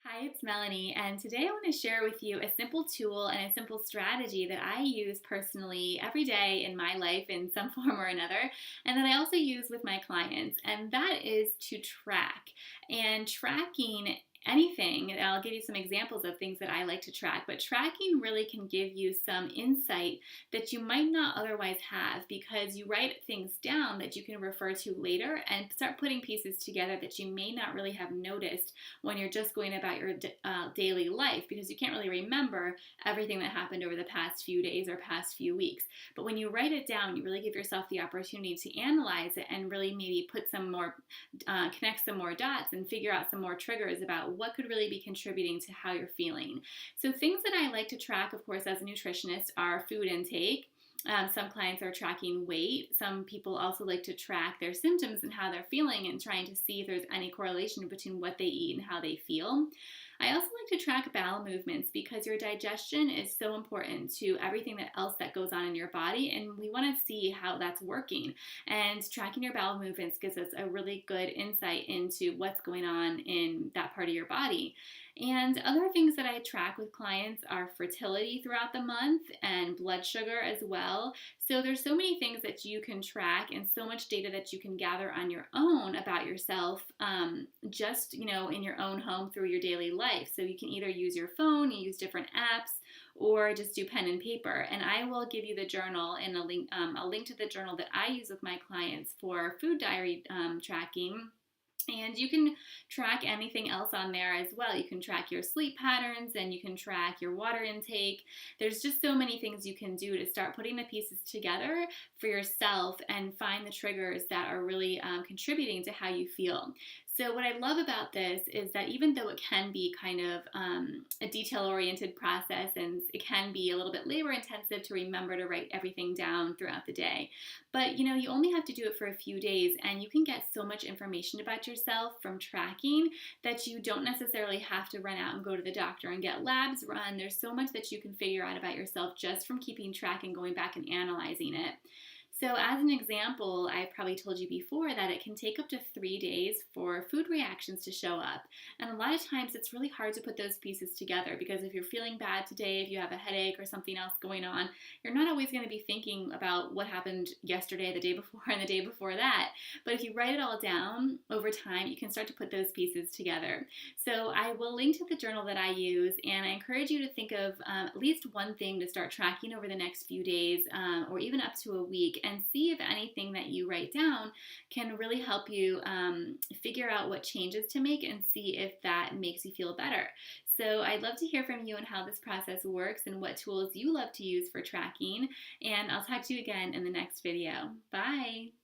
Hi, it's Melanie, and today I want to share with you a simple tool and a simple strategy that I use personally every day in my life in some form or another, and that I also use with my clients, and that is to track. And tracking anything, and I'll give you some examples of things that I like to track, but tracking really can give you some insight that you might not otherwise have because you write things down that you can refer to later and start putting pieces together that you may not really have noticed when you're just going about your daily life because you can't really remember everything that happened over the past few days or past few weeks. But when you write it down, you really give yourself the opportunity to analyze it and really maybe put some more, connect some more dots and figure out some more triggers about what could really be contributing to how you're feeling. So things that I like to track, of course, as a nutritionist are food intake. Some clients are tracking weight. Some people also like to track their symptoms and how they're feeling and trying to see if there's any correlation between what they eat and how they feel. I also like to track bowel movements because your digestion is so important to everything else that goes on in your body, and we want to see how that's working. And tracking your bowel movements gives us a really good insight into what's going on in that part of your body. And other things that I track with clients are fertility throughout the month and blood sugar as well. So there's so many things that you can track and so much data that you can gather on your own about yourself, just in your own home through your daily life. So you can either use your phone, you use different apps, or just do pen and paper. And I will give you the journal and a link to the journal that I use with my clients for food diary tracking. And you can track anything else on there as well. You can track your sleep patterns and you can track your water intake. There's just so many things you can do to start putting the pieces together for yourself and find the triggers that are really contributing to how you feel. So what I love about this is that even though it can be kind of a detail-oriented process and it can be a little bit labor-intensive to remember to write everything down throughout the day, but you only have to do it for a few days and you can get so much information about yourself from tracking that you don't necessarily have to run out and go to the doctor and get labs run. There's so much that you can figure out about yourself just from keeping track and going back and analyzing it. So as an example, I probably told you before that it can take up to 3 days for food reactions to show up. And a lot of times it's really hard to put those pieces together because if you're feeling bad today, if you have a headache or something else going on, you're not always going to be thinking about what happened yesterday, the day before, and the day before that. But if you write it all down over time, you can start to put those pieces together. So I will link to the journal that I use, and I encourage you to think of at least one thing to start tracking over the next few days or even up to a week, and see if anything that you write down can really help you figure out what changes to make and see if that makes you feel better. So I'd love to hear from you on how this process works and what tools you love to use for tracking. And I'll talk to you again in the next video. Bye.